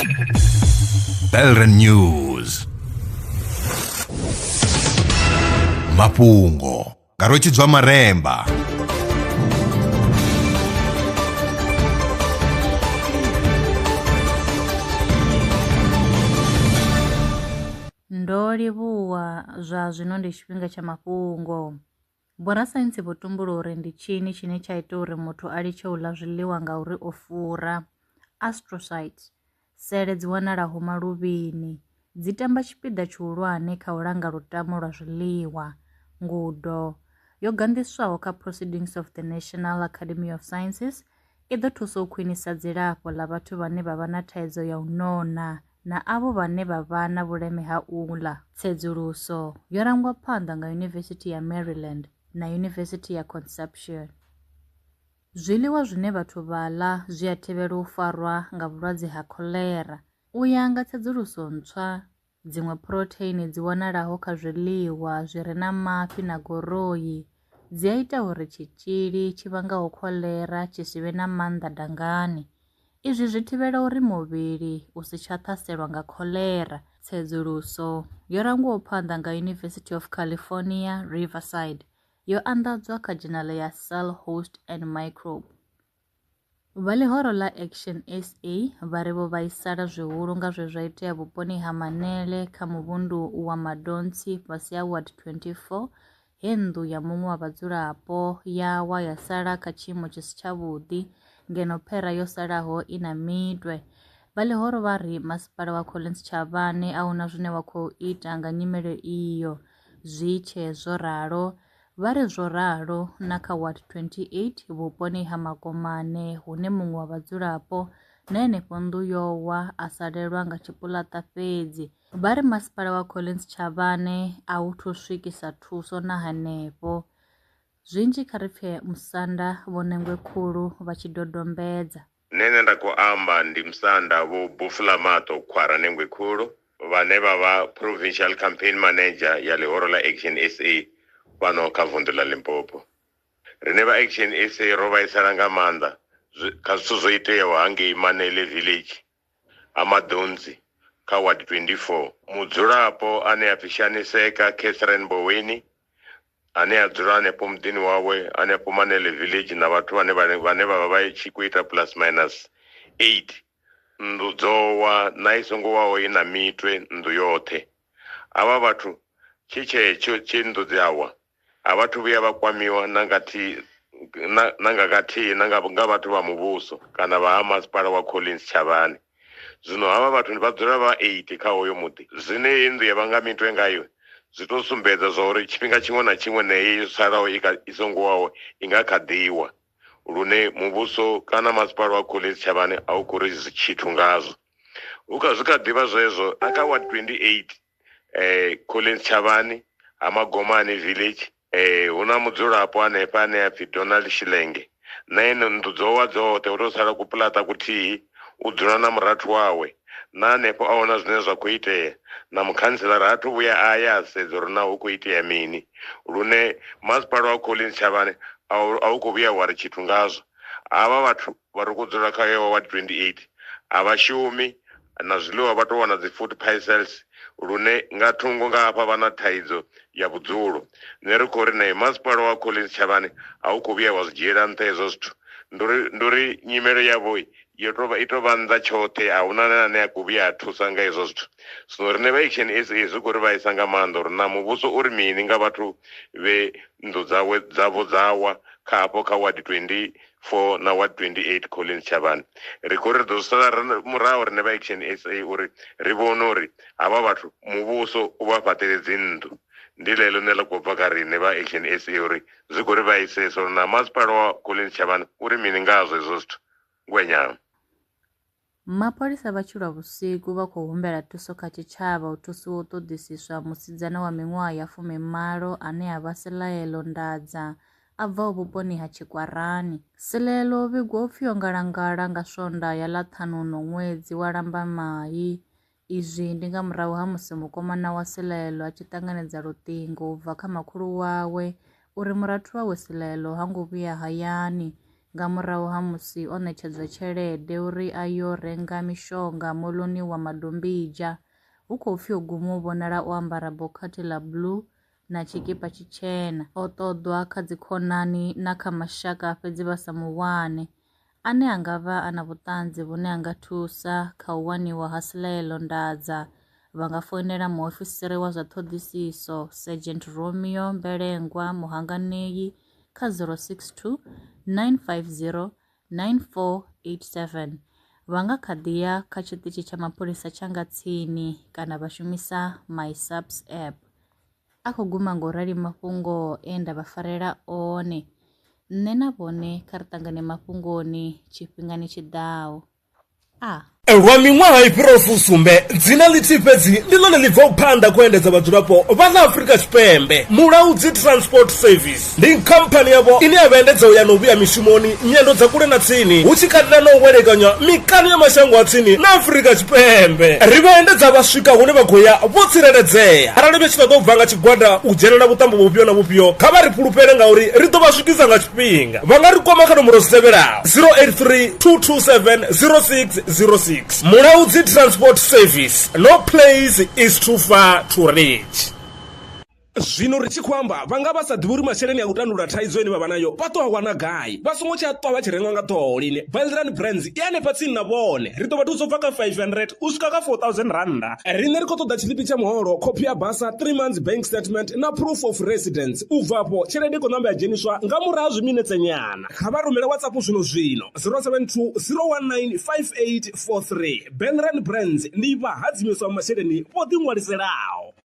Belren News. Mafhungo ngarochidzwa maremba. Ndo livhuwa zwa zwino ndi tshifhinga tsha mafhungo. Vhorasaintsi vho tumbula uri ndi tshini tshine tsha ita uri muthu a litshe u ḽa zwiḽiwa ngauri o fura. Astrocytes, sele dzi wanalaho maluvhini, dzi tamba tshipiḓa tshihulwane kha u langa lutamo lwa zwiḽiwa. Ngudo yo gandiswaho kha Proceedings of the National Academy of Sciences i ḓo thusa u khwinisa dzilafho ḽa vhathu vhane vha vha na thaidzo ya u nona na avho vhane vha vha na vhuleme ha u ḽa. Tsedzuluso yo rangwa phanḓa nga Yunivesithi ya Maryland na Yunivesithi ya Conception. Zwiḽiwa zwine vhathu vha ḽa zwi a thivhela u farwa nga vhulwadze ha kholera. U ya nga tsedzuluso ntswa, dziṅwe proteini dzi wanalaho kha zwiḽiwa zwi re na mafhi na goroyi dzi a ita uri tshitzhili tshi vhangaho kholera tshi si vhe na maanḓa dangani. Izwi zwi thivhela uri muvhili u si tsha ṱhaselwa nga kholera. Tsedzuluso yo rangwaho phanḓa nga University of California, Riverside yo anḓadzwa kha dzhenala ya Cell Host and Microbe. Vha ḽihoro ḽa Action SA vha ri vho vhaisala zwihulu nga zwe zwa itea vhuponi ha Manele kha muvhundu wa Madontsi fhasi ha Ward 24 he nnḓu ya muṅwe wa vhadzulapo ya wa ya sala kha tshiimo tshi si tshavhuḓi ngeno phera yo salaho i na mitwe. Vha ḽihoro vha ri masipala wa Collins Chavane a huna zwine wa khou ita nga nyimele iyo. Zwi tshe zwo ralo, vha ri zwo ralo na kha Ward 28 vhuponi ha Makomane hune muṅwe wa vhadzulapo na henefho nnḓu yo wa a salelwa nga tshipuḽaṱa fhedzi. Vha ri masipala wa Collins Chavane a u thu swikisa thuso na hanefho. Zwinzhi kha ri pfhe musanda vho Nengwe Khulu vha tshi dodombedza. Nene nda khou amba ndi musanda vho Bufulamato Khwara Nengwe Khulu vhane vha vha Provincial Campaign Manager ya ḽihoro ḽa Action SA fhano kha vunḓu ḽa Limpopo. Rine vha Action SA ro vhaisala nga maanḓa kha zwithu zwo iteaho hangei Manele Village ha Madontsi kha Ward 24. Mudzulapo ane a pfi Shaniseka Catherine Boweni ane a dzula hanefho muḓini wawe hanefho Manele Village na vhathu vhane vha vha tshi khou ita plus minus 8. Nnḓu dzo wa na i songo waho i na mitwe nnḓu yoṱhe. Ava vhathu tshetsho tshi nnḓu dzawa a vhathu vhuya vha kwamiwa na nga vhathu vha muvhuso kana vha ha masipala wa Collins Chavane. Zwino hava vhathu vha dzula vha 8 kha hoyo muḓi. Zwine nnḓu ya vhanga mitwe ngayo zwi to sumbedza zwa uri tshifhinga tshiṅwe na tshiṅwe na heyi salaho i songo waho i nga kha ḓiwa lune muvhuso kana masipala wa Collins Chavane a u khou ri tshithu ngazwo. Zwi kha ḓivha zwezwo na kha Ward 28 Collins Chavane ha Magomane Village hu na mudzulapo hanefha ane a pfi Donald Shilenge na ene nnḓu dzo wa dzoṱhe u to sala kupuḽaṱa kuthihi u dzula na murathu wawe na hanefho a huna zwine zwa khou itea na mukhanselara ha thu vhuya a ya a sedza uri na hu khou itea mini lune masipala wa Collins Chavane a u khou vhuya wa ri tshithu ngazwo. Havha vhathu vha ri khou dzula kha yo Ward 28 a vhashumi na zwiḽiwa vha tou wana dzi food parcels lune nga thungo nga hafha vha na thaidzo ya vhudzulo. Nṋe ri khou ri na masipala wa Collins Chavane a u khou vhuya wa zwi dzhiela nṱha hezwo zwithu. Ndi uri nyimele yavho i tou vha nnḓa tshoṱhe a huna ane a khou vhuya a thusa nga hezwo zwithu. Zwino rine vha Action SA zwi khou ri vhaisa nga maanḓa uri na muvhuso uri mini nga vhathu vhe nnḓu dzavho dzawa kha hafho kha Ward 24 na Ward 28 Collins Chavane. Ri khou ri ḓo sala muraho rine vha Action SA uri ri vhone uri havha vhathu muvhuso u vha fhaṱele dzinnḓu. Ndi ḽeḽo ḽine ḽa khou bva kha rine vha Action SA uri zwi khou ri vhaisesa uri na masipala wa Collins Chavane uri mini ngazwo hezwo zwithu ngwenyama. Mapholisa vha tshi lwa vhusiku vha khou humbela thuso kha tshitshavha u thusiwa u ṱoḓisiswa musidzana wa miṅwaha ya 18 ane a vha Selaelo Ndadza a bvaho vhuponi ha Tshikwarani. Selaelo o vhigwa u pfi o ngalangala nga swondaha ḽa ṱhanuno ṅwedzi wa Lambamai. Izwi ndi nga murahu ha musi mukomana wa Selaelo a tshi ṱanganedza luṱingo u bva kha makhulu wawe uri murathu wawe Selaelo ha ngo vhuya hayani nga murahu ha musi o ṋetshedzwa tshelede uri a yo renga mishonga moḽoni wa Madombija. Hu khou pfi o guma u vhonala o ambara bokhathi ḽa blue na tshikipa tshitshena. O ṱoḓwa kha dzikhonani na kha mashaka fhedzi vha sa mu wane, ane a nga vha a na vhuṱanzi vhune a nga thusa kha u waniwa ha siḽaelo ndadza. Vha nga foinela muofisiri wa zwa ṱhoḓisiso Sergeant Romeo Mbelengwa Muhanganei kha 062 950 9487. Vha nga kha ḓi ya kha tshiṱitshi tsha mapholisa tsha nga tsini kana vha shumisa My SAPS app. A khou guma ngo rali mafhungo nda vha farela one. Nṋe na vhone kha ri ṱangane mafhungoni tshifhingani tshiḓaho. Lwa miṅwaha i fhiraho sumbe dzina ḽithihi fhedzi ndi ḽone ḽi bvaho phanḓa ku endedza vhadzulapo vha ḽa Afrika Tshipembe. Mulaudzi Transport Service ndi khamphani yavho ine ya vhaendedza u ya na u vhuya mishumoni nyendo dza kule na tsini, hu tshi katela na u welekanya mikano ya mashango a tsini na Afrika Tshipembe. Ri vhaendedza vha swika hune vha khou ya vho tsireledzea. Arali vha tshi ṱoḓa u bva nga tshigwada u dzhenelela vhuṱambo vhufhio na vhufhio, kha vha ri fhulufhele ngauri ri ḓo vha swikisa nga tshifhinga. Vha nga ri kwama kha nomboro dzi tevhelaho 083 227 0606. Mulaudzi Transport Service, no place is too far to reach. Zwino ri tshi khou amba vhanga vha sa ḓivhi uri masheleni a u tandulula thaidzo ine vha vha nayo vha ṱo a wana gai, vha songo tsha ṱwa vha tshi renga nga ṱhoho lini. Valrand Brands i hanefha tsini na vhone, ri ḓo vha thusa u bva kha 500 u swika kha 4000 randa. Riṋe ri khou ṱoḓa tshiḽipi tsha muholo, khophi ya basa, 3 months bank statement na proof of residence. U bvapo tshelede i khou ṋamba ya dzheniswa nga murahu zwiminetse nyana. Kha vha rumele WhatsApp zwino 072 019 5843. Valrand Brands ndi vha hadzimisa masheleni vho ḓi ṅwaliselaho.